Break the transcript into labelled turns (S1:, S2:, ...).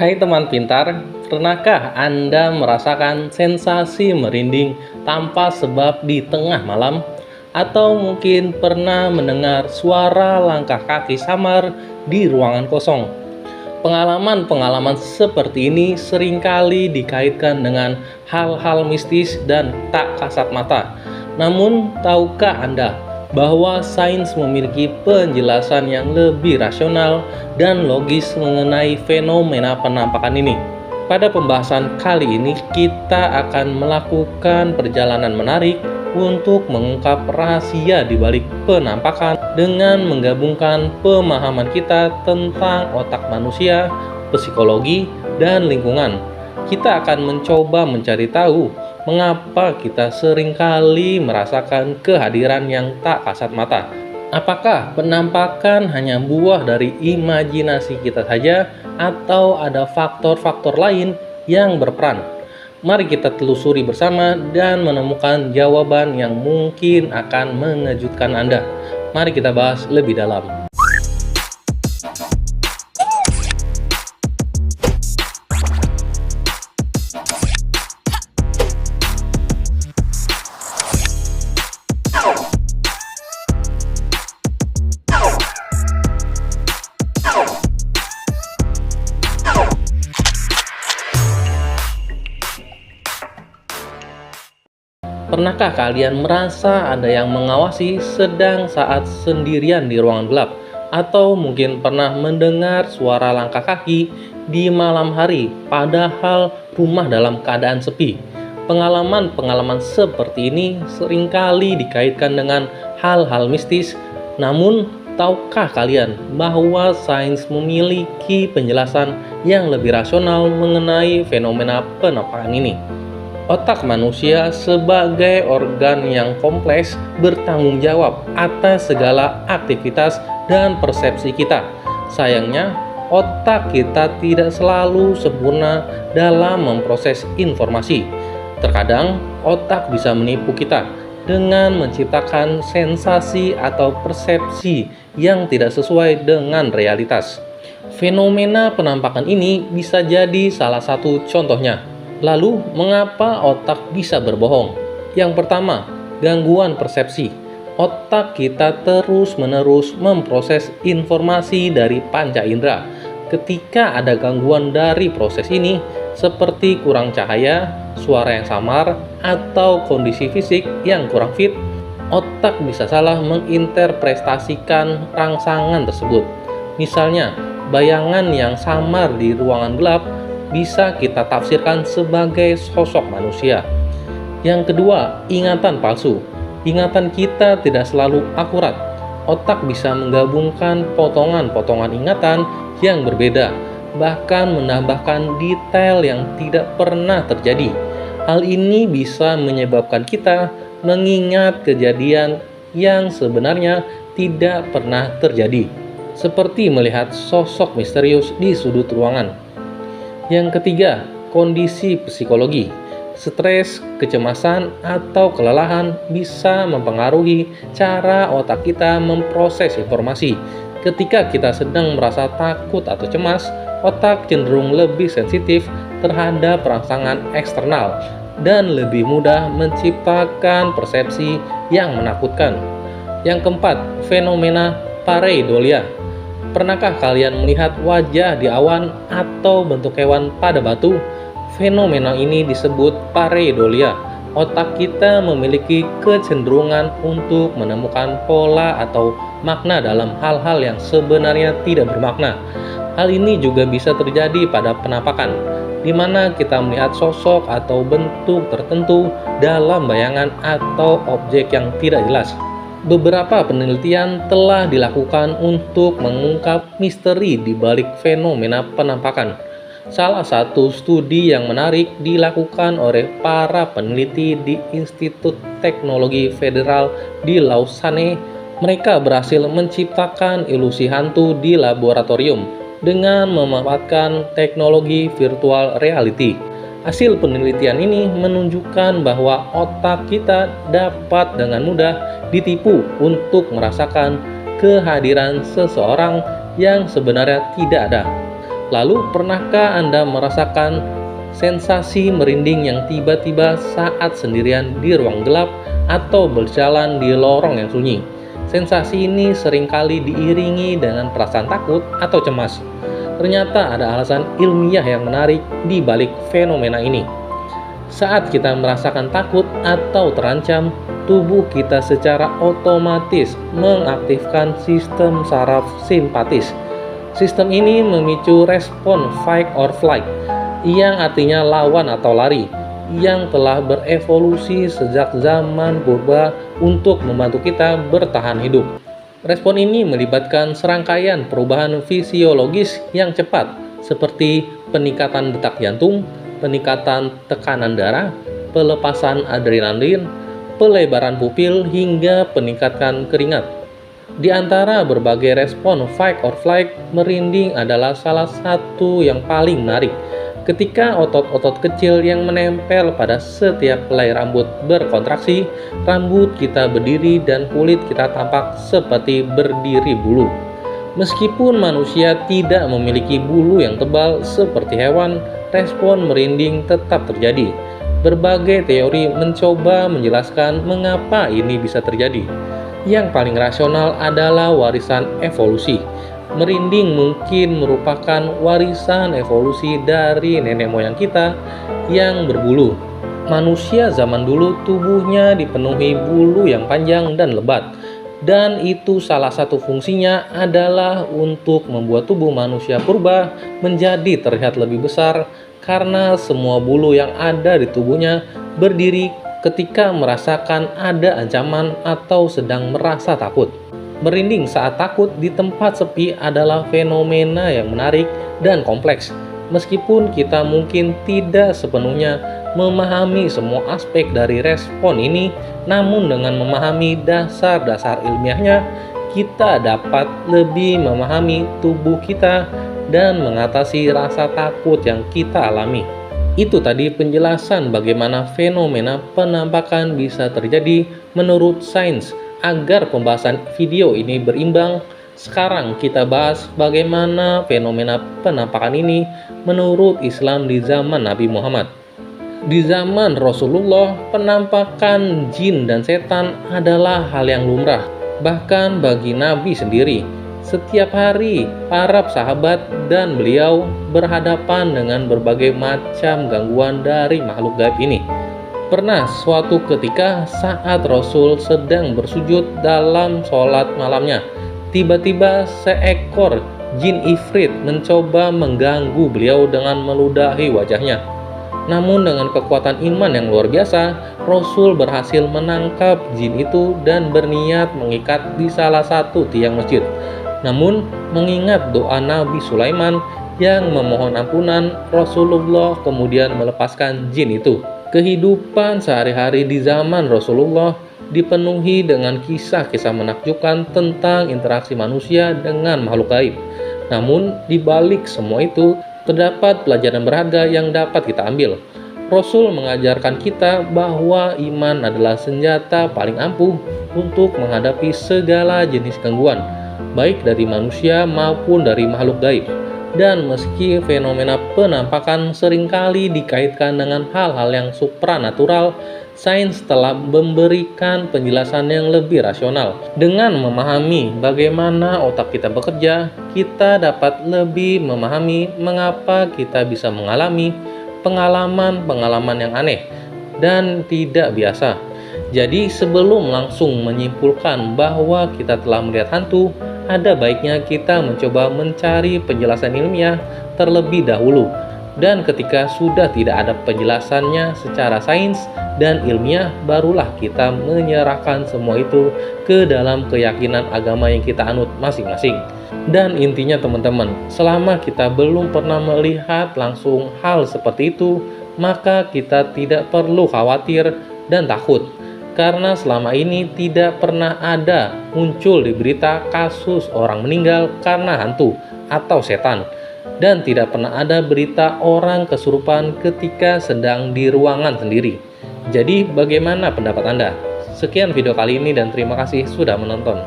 S1: Hai teman pintar, pernahkah Anda merasakan sensasi merinding tanpa sebab di tengah malam? Atau mungkin pernah mendengar suara langkah kaki samar di ruangan kosong? Pengalaman-pengalaman seperti ini seringkali dikaitkan dengan hal-hal mistis dan tak kasat mata. Namun, tahukah Anda bahwa sains memiliki penjelasan yang lebih rasional dan logis mengenai fenomena penampakan ini? Pada pembahasan kali ini, kita akan melakukan perjalanan menarik untuk mengungkap rahasia di balik penampakan dengan menggabungkan pemahaman kita tentang otak manusia, psikologi, dan lingkungan. Kita akan mencoba mencari tahu mengapa kita seringkali merasakan kehadiran yang tak kasat mata. Apakah penampakan hanya buah dari imajinasi kita saja atau ada faktor-faktor lain yang berperan? Mari kita telusuri bersama dan menemukan jawaban yang mungkin akan mengejutkan Anda. Mari kita bahas lebih dalam. Pernahkah kalian merasa ada yang mengawasi sedang saat sendirian di ruangan gelap? Atau mungkin pernah mendengar suara langkah kaki di malam hari padahal rumah dalam keadaan sepi? Pengalaman-pengalaman seperti ini seringkali dikaitkan dengan hal-hal mistis. Namun, tahukah kalian bahwa sains memiliki penjelasan yang lebih rasional mengenai fenomena penampakan ini? Otak manusia sebagai organ yang kompleks bertanggung jawab atas segala aktivitas dan persepsi kita. Sayangnya, otak kita tidak selalu sempurna dalam memproses informasi. Terkadang, otak bisa menipu kita dengan menciptakan sensasi atau persepsi yang tidak sesuai dengan realitas. Fenomena penampakan ini bisa jadi salah satu contohnya. Lalu, mengapa otak bisa berbohong? Yang pertama, gangguan persepsi. Otak kita terus-menerus memproses informasi dari panca indera. Ketika ada gangguan dari proses ini, seperti kurang cahaya, suara yang samar, atau kondisi fisik yang kurang fit, otak bisa salah menginterpretasikan rangsangan tersebut. Misalnya, bayangan yang samar di ruangan gelap bisa kita tafsirkan sebagai sosok manusia. Yang kedua, ingatan palsu. Ingatan kita tidak selalu akurat. Otak bisa menggabungkan potongan-potongan ingatan yang berbeda, bahkan menambahkan detail yang tidak pernah terjadi. Hal ini bisa menyebabkan kita mengingat kejadian yang sebenarnya tidak pernah terjadi, seperti melihat sosok misterius di sudut ruangan. Yang ketiga, kondisi psikologi. Stres, kecemasan, atau kelelahan bisa mempengaruhi cara otak kita memproses informasi. Ketika kita sedang merasa takut atau cemas, otak cenderung lebih sensitif terhadap rangsangan eksternal dan lebih mudah menciptakan persepsi yang menakutkan. Yang keempat, fenomena pareidolia. Pernahkah kalian melihat wajah di awan atau bentuk hewan pada batu? Fenomena ini disebut pareidolia. Otak kita memiliki kecenderungan untuk menemukan pola atau makna dalam hal-hal yang sebenarnya tidak bermakna. Hal ini juga bisa terjadi pada penampakan, di mana kita melihat sosok atau bentuk tertentu dalam bayangan atau objek yang tidak jelas. Beberapa penelitian telah dilakukan untuk mengungkap misteri di balik fenomena penampakan. Salah satu studi yang menarik dilakukan oleh para peneliti di Institut Teknologi Federal di Lausanne. Mereka berhasil menciptakan ilusi hantu di laboratorium dengan memanfaatkan teknologi virtual reality. Hasil penelitian ini menunjukkan bahwa otak kita dapat dengan mudah ditipu untuk merasakan kehadiran seseorang yang sebenarnya tidak ada. Lalu, pernahkah Anda merasakan sensasi merinding yang tiba-tiba saat sendirian di ruang gelap atau berjalan di lorong yang sunyi? Sensasi ini seringkali diiringi dengan perasaan takut atau cemas. Ternyata ada alasan ilmiah yang menarik di balik fenomena ini. Saat kita merasakan takut atau terancam, tubuh kita secara otomatis mengaktifkan sistem saraf simpatis. Sistem ini memicu respon fight or flight, yang artinya lawan atau lari, yang telah berevolusi sejak zaman purba untuk membantu kita bertahan hidup. Respon ini melibatkan serangkaian perubahan fisiologis yang cepat, seperti peningkatan detak jantung, peningkatan tekanan darah, pelepasan adrenalin, pelebaran pupil, hingga peningkatan keringat. Di antara berbagai respon fight or flight, merinding adalah salah satu yang paling menarik. Ketika otot-otot kecil yang menempel pada setiap helai rambut berkontraksi, rambut kita berdiri dan kulit kita tampak seperti berdiri bulu. Meskipun manusia tidak memiliki bulu yang tebal seperti hewan, respon merinding tetap terjadi. Berbagai teori mencoba menjelaskan mengapa ini bisa terjadi. Yang paling rasional adalah warisan evolusi. Merinding mungkin merupakan warisan evolusi dari nenek moyang kita yang berbulu. Manusia zaman dulu tubuhnya dipenuhi bulu yang panjang dan lebat, dan itu salah satu fungsinya adalah untuk membuat tubuh manusia purba menjadi terlihat lebih besar karena semua bulu yang ada di tubuhnya berdiri ketika merasakan ada ancaman atau sedang merasa takut. Merinding saat takut di tempat sepi adalah fenomena yang menarik dan kompleks. Meskipun kita mungkin tidak sepenuhnya memahami semua aspek dari respon ini, namun dengan memahami dasar-dasar ilmiahnya, kita dapat lebih memahami tubuh kita dan mengatasi rasa takut yang kita alami. Itu tadi penjelasan bagaimana fenomena penampakan bisa terjadi menurut sains. Agar pembahasan video ini berimbang, sekarang kita bahas bagaimana fenomena penampakan ini menurut Islam di zaman Nabi Muhammad. Di zaman Rasulullah, penampakan jin dan setan adalah hal yang lumrah. Bahkan bagi Nabi sendiri, setiap hari para sahabat dan beliau berhadapan dengan berbagai macam gangguan dari makhluk gaib ini. Pernah suatu ketika saat Rasul sedang bersujud dalam sholat malamnya, tiba-tiba seekor jin ifrit mencoba mengganggu beliau dengan meludahi wajahnya. Namun dengan kekuatan iman yang luar biasa, Rasul berhasil menangkap jin itu dan berniat mengikat di salah satu tiang masjid. Namun mengingat doa Nabi Sulaiman yang memohon ampunan, Rasulullah kemudian melepaskan jin itu. Kehidupan sehari-hari di zaman Rasulullah dipenuhi dengan kisah-kisah menakjubkan tentang interaksi manusia dengan makhluk gaib. Namun, di balik semua itu, terdapat pelajaran berharga yang dapat kita ambil. Rasul mengajarkan kita bahwa iman adalah senjata paling ampuh untuk menghadapi segala jenis gangguan, baik dari manusia maupun dari makhluk gaib. Dan meski fenomena penampakan seringkali dikaitkan dengan hal-hal yang supranatural, sains telah memberikan penjelasan yang lebih rasional. Dengan memahami bagaimana otak kita bekerja, kita dapat lebih memahami mengapa kita bisa mengalami pengalaman-pengalaman yang aneh dan tidak biasa. Jadi sebelum langsung menyimpulkan bahwa kita telah melihat hantu, ada baiknya kita mencoba mencari penjelasan ilmiah terlebih dahulu. Dan ketika sudah tidak ada penjelasannya secara sains dan ilmiah, barulah kita menyerahkan semua itu ke dalam keyakinan agama yang kita anut masing-masing. Dan intinya teman-teman, selama kita belum pernah melihat langsung hal seperti itu, maka kita tidak perlu khawatir dan takut. Karena selama ini tidak pernah ada muncul di berita kasus orang meninggal karena hantu atau setan. Dan tidak pernah ada berita orang kesurupan ketika sedang di ruangan sendiri. Jadi bagaimana pendapat Anda? Sekian video kali ini dan terima kasih sudah menonton.